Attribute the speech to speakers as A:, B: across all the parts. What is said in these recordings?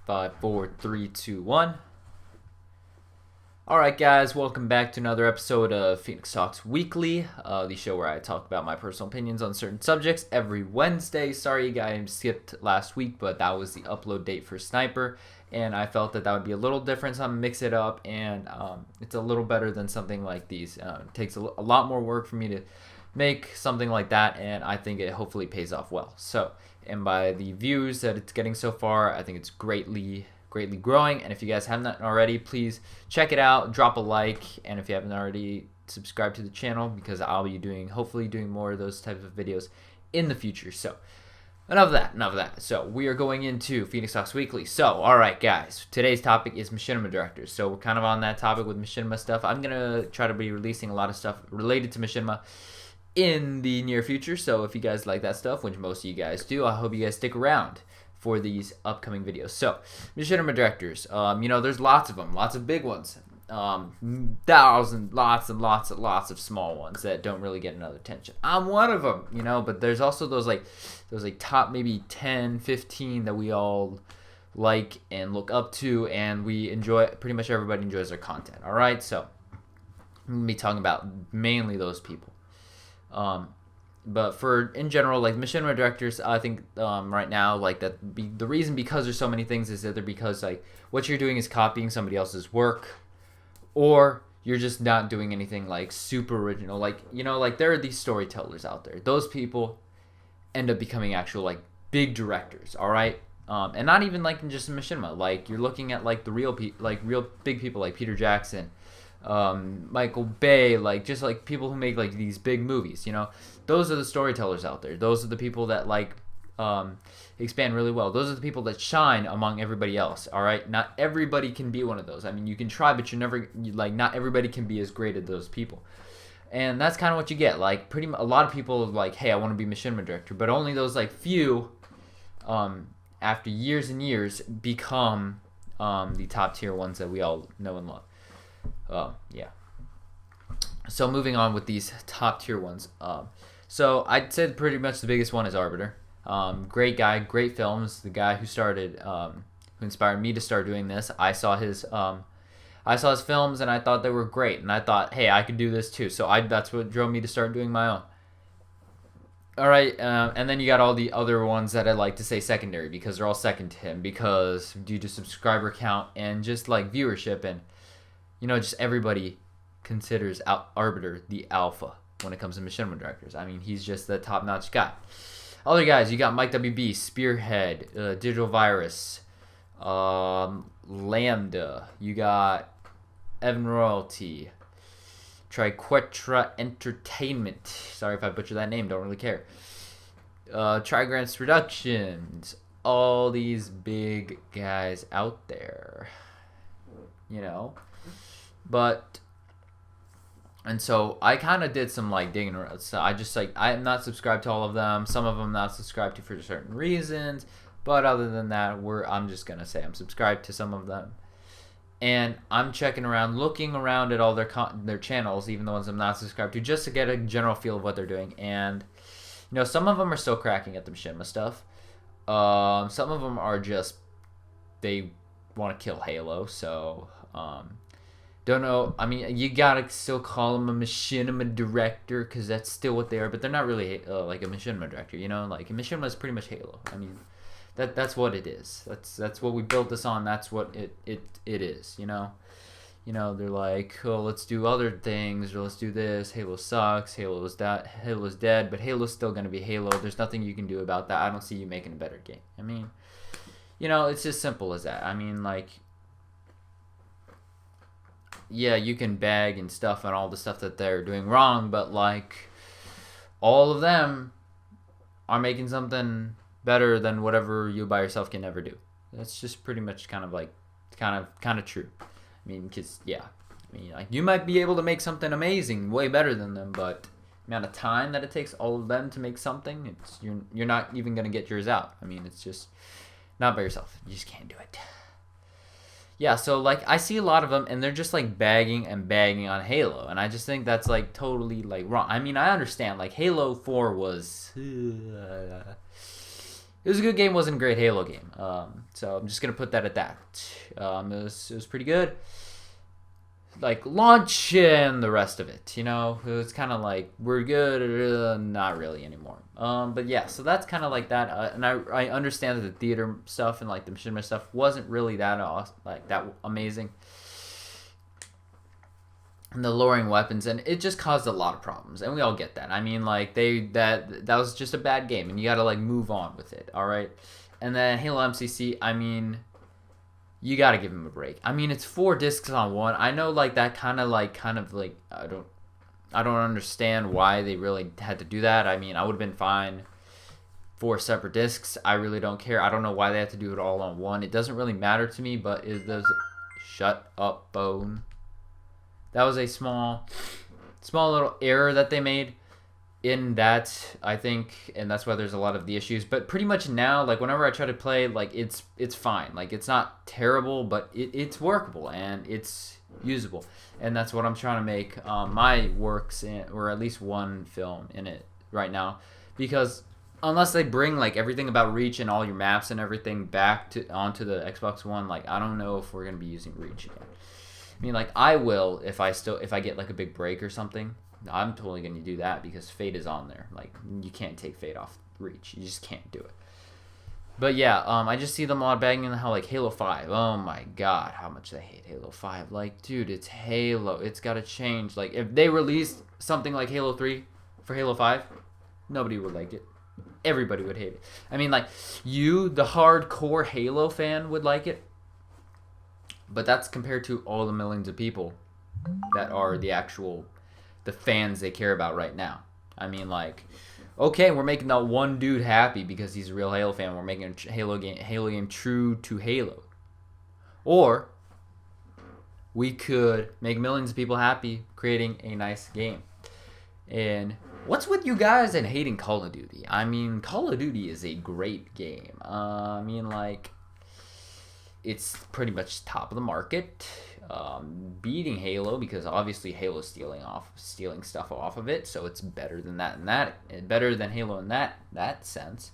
A: 5, 4, 3, 2, 1. Alright guys, welcome back to another episode of Phoenix Talks Weekly, the show where I talk about my personal opinions on certain subjects every Wednesday. Sorry you guys skipped last week, but that was the upload date for Sniper, and I felt that would be a little different, so I'm gonna mix it up, and it's a little better than something like these. It takes a lot more work for me to make something like that, and I think it hopefully pays off well. So, and by the views that it's getting so far, I think it's greatly growing. And if you guys haven't already, please check it out, drop a like, and if you haven't already, subscribe to the channel, because I'll be hopefully doing more of those types of videos in the future. So enough of that. So we are going into Phoenix Talks Weekly. So alright guys, today's topic is Machinima Directors. So we're kind of on that topic with Machinima stuff. I'm gonna try to be releasing a lot of stuff related to Machinima in the near future, so if you guys like that stuff, which most of you guys do, I hope you guys stick around for these upcoming videos. So, Machinima Directors, there's lots of them, lots of big ones, lots and lots of small ones that don't really get enough attention. I'm one of them, but there's also those top maybe 10, 15 that we all like and look up to, and we enjoy. Pretty much everybody enjoys their content. All right, so I'm gonna be talking about mainly those people. But for in general, like Machinima Directors, I think right now, like the reason because there's so many things is that they're because like what you're doing is copying somebody else's work, or you're just not doing anything like super original. Like like there are these storytellers out there. Those people end up becoming actual like big directors. All right. And not even like in just Machinima. Like you're looking at like the real big people like Peter Jackson, Michael Bay, just like people who make like these big movies. Those are the storytellers out there. Those are the people that expand really well. Those are the people that shine among everybody else. All right, not everybody can be one of those. I mean, you can try, but not everybody can be as great as those people. And that's kind of what you get. Like a lot of people are like, hey, I want to be Machinima Director, but only those like few, after years and years, become the top tier ones that we all know and love. Yeah. So moving on with these top tier ones. So I'd say pretty much the biggest one is Arbiter. Great guy, great films. The guy who started, who inspired me to start doing this. I saw his films and I thought they were great, and I thought, hey, I could do this too. So that's what drove me to start doing my own. All right, and then you got all the other ones that I like to say secondary, because they're all second to him, because due to subscriber count and just like viewership, and just everybody considers Arbiter the alpha when it comes to Machinima Directors. I mean, he's just the top-notch guy. Other guys, you got Mike WB, Spearhead, Digital Virus, Lambda. You got Evan Royalty, Triquetra Entertainment. Sorry if I butchered that name, don't really care. Trigrants Productions. All these big guys out there. But, and so I kind of did some digging around. So I'm not subscribed to all of them. Some of them not subscribed to for certain reasons. But other than that, I'm just going to say I'm subscribed to some of them. And I'm checking around, looking around at all their channels, even the ones I'm not subscribed to, just to get a general feel of what they're doing. And, some of them are still cracking at the Machinima stuff. Some of them are just, they want to kill Halo. So, don't know. I mean, you gotta still call them a Machinima Director, because that's still what they are. But they're not really like a Machinima Director. Like Machinima is pretty much Halo. I mean, that's what it is. That's what we built this on. That's what it is. They're like, oh, let's do other things, or let's do this. Halo sucks. Halo's dead. But Halo's still gonna be Halo. There's nothing you can do about that. I don't see you making a better game. I mean, it's as simple as that. I mean, yeah, you can bag and stuff on all the stuff that they're doing wrong, but all of them are making something better than whatever you by yourself can never do. That's just pretty much kind of true. I mean, because you might be able to make something amazing, way better than them, but the amount of time that it takes all of them to make something, you're not even gonna get yours out. I mean, it's just not by yourself. You just can't do it. Yeah, so I see a lot of them, and they're just bagging on Halo, and I just think that's totally wrong. I mean, I understand Halo 4 was it was a good game, wasn't a great Halo game. So I'm just gonna put that at that. It was pretty good. Like launch and the rest of it, it was kind of like we're good, not really anymore. But yeah, so that's kind of like that. And I understand that the theater stuff and like the Machinima stuff wasn't really that awesome, like that amazing. And the lowering weapons, and it just caused a lot of problems, and we all get that. I mean, like that was just a bad game, and you got to like move on with it. All right, and then Halo MCC. I mean, you got to give him a break. I mean, it's 4 discs on one. I know, like that kind of like I don't understand why they really had to do that. I mean, I would have been fine 4 separate discs. I really don't care. I don't know why they had to do it all on one. It doesn't really matter to me, but it does. Shut up, Bone. That was a small little error that they made in that, I think, and that's why there's a lot of the issues. But pretty much now, like whenever I try to play, like it's fine. Like it's not terrible, but it's workable and it's usable. And that's what I'm trying to make my works in, or at least one film in it right now, because unless they bring like everything about Reach and all your maps and everything back onto the Xbox One, like I don't know if we're gonna be using Reach again. I mean, like, I will if I get, like, a big break or something. I'm totally going to do that because Fate is on there. Like, you can't take Fate off Reach. You just can't do it. But, yeah, I just see them a lot bagging on how, like, Halo 5. Oh, my God, how much they hate Halo 5. Like, dude, it's Halo. It's got to change. Like, if they released something like Halo 3 for Halo 5, nobody would like it. Everybody would hate it. I mean, like, you, the hardcore Halo fan, would like it. But that's compared to all the millions of people that are the fans they care about right now. I mean, like, okay, we're making that one dude happy because he's a real Halo fan. We're making a Halo game true to Halo. Or we could make millions of people happy creating a nice game. And what's with you guys and hating Call of Duty? I mean, Call of Duty is a great game. I mean, like, it's pretty much top of the market, beating Halo because obviously Halo's stealing stuff off of it, so it's better than better than Halo in that sense.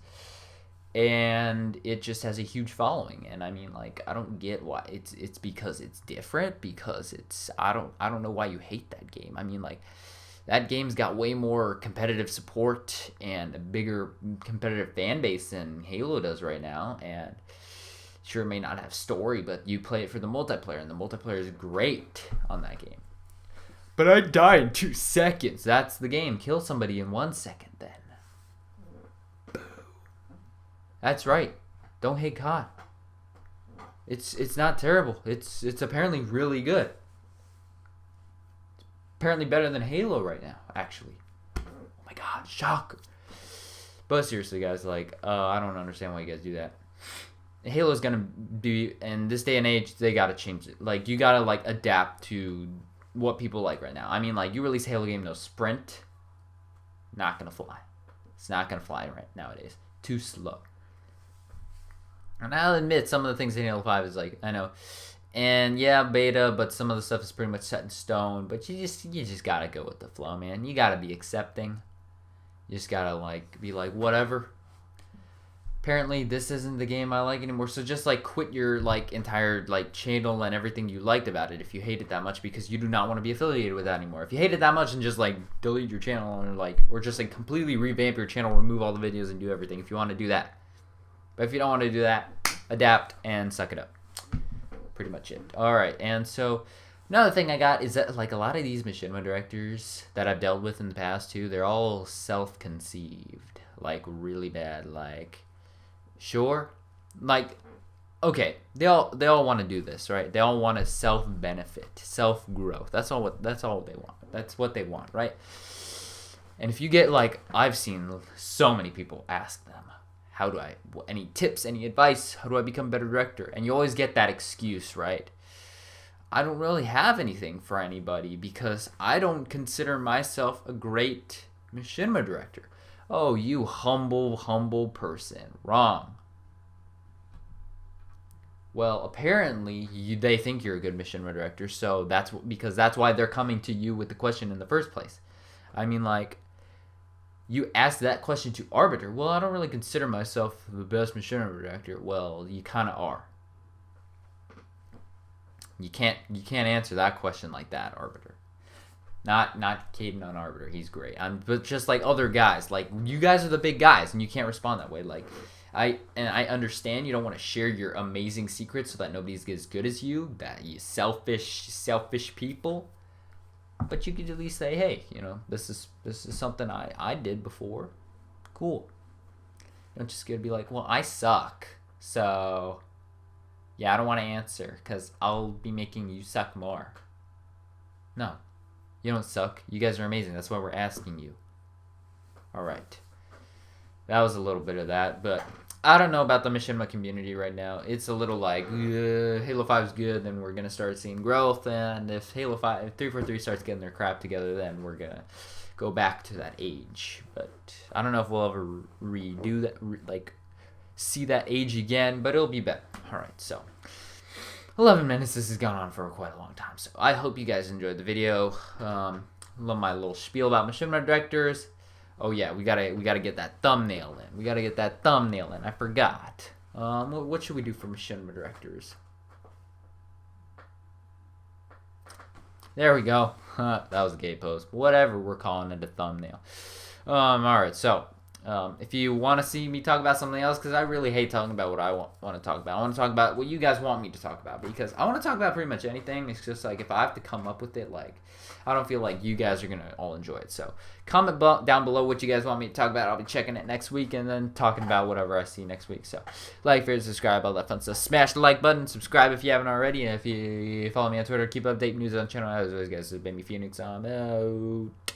A: And it just has a huge following, and I mean, like, I don't get why it's because it's different, because I don't know why you hate that game. I mean, like, that game's got way more competitive support and a bigger competitive fan base than Halo does right now, and sure, it may not have story, but you play it for the multiplayer, and the multiplayer is great on that game. But I die in 2 seconds. That's the game. Kill somebody in 1 second, then. Boom. That's right. Don't hate COD. It's not terrible. It's apparently really good. It's apparently better than Halo right now, actually. Oh my God, shocker. But seriously, guys, like, I don't understand why you guys do that. Halo's gonna be, in this day and age, they gotta change it. Like, you gotta, like, adapt to what people like right now. I mean, like, you release a Halo game, no sprint, not gonna fly. It's not gonna fly right nowadays. Too slow. And I'll admit, some of the things in Halo 5 is, like, I know, and yeah, beta, but some of the stuff is pretty much set in stone. But you just gotta go with the flow, man. You gotta be accepting. You just gotta, like, be like, whatever. Apparently this isn't the game I like anymore, so just like quit your like entire like channel and everything you liked about it if you hate it that much, because you do not want to be affiliated with that anymore. If you hate it that much, and just like delete your channel, or just like completely revamp your channel, remove all the videos and do everything if you want to do that. But if you don't want to do that, adapt and suck it up. Pretty much it. Alright, and so another thing I got is that like a lot of these Machinima directors that I've dealt with in the past too, they're all self-conceived. Like really bad. Like, sure, like, okay, they all want to do this, right? They all want to self-benefit, self-growth. That's all they want. That's what they want, right? And if you get, like, I've seen so many people ask them, any tips, any advice, how do I become a better director? And you always get that excuse, right? I don't really have anything for anybody because I don't consider myself a great Machinima director. Oh, you humble person. Wrong. Well, apparently they think you're a good Machinima director, so that's why they're coming to you with the question in the first place. I mean, like, You asked that question to Arbiter. Well, I don't really consider myself the best Machinima Director. Well, you kind of are. You can't answer that question like that, Arbiter. Not Caden on Arbiter. He's great. But just like other guys, like you guys are the big guys, and you can't respond that way. Like I understand you don't want to share your amazing secrets so that nobody's as good as you. That you selfish people. But you could at least say, hey, this is something I did before. Cool. Don't just get to be like, well, I suck. So, yeah, I don't want to answer because I'll be making you suck more. No, you don't suck. You guys are amazing. That's why we're asking you. All right. That was a little bit of that, but I don't know about the Machinima community right now. It's a little like, Halo 5 is good, then we're going to start seeing growth, and if Halo 5, if 343 starts getting their crap together, then we're going to go back to that age. But I don't know if we'll ever redo that, see that age again, but it'll be better. All right, so 11 minutes. This has gone on for quite a long time, so I hope you guys enjoyed the video. Love my little spiel about Machinima Directors. Oh yeah, we gotta get that thumbnail in. I forgot. What should we do for Machinima Directors? There we go. That was a gay pose. Whatever, we're calling it a thumbnail. All right. So, if you want to see me talk about something else, because I really hate talking about what I want to talk about. I want to talk about what you guys want me to talk about, because I want to talk about pretty much anything. It's just like if I have to come up with it, I don't feel like you guys are going to all enjoy it. So comment down below what you guys want me to talk about. I'll be checking it next week and then talking about whatever I see next week. So like, favorite, subscribe, all that fun stuff. Smash the like button. Subscribe if you haven't already. And if you follow me on Twitter, keep update news on the channel. As always, guys, this is Baby Phoenix. I'm out.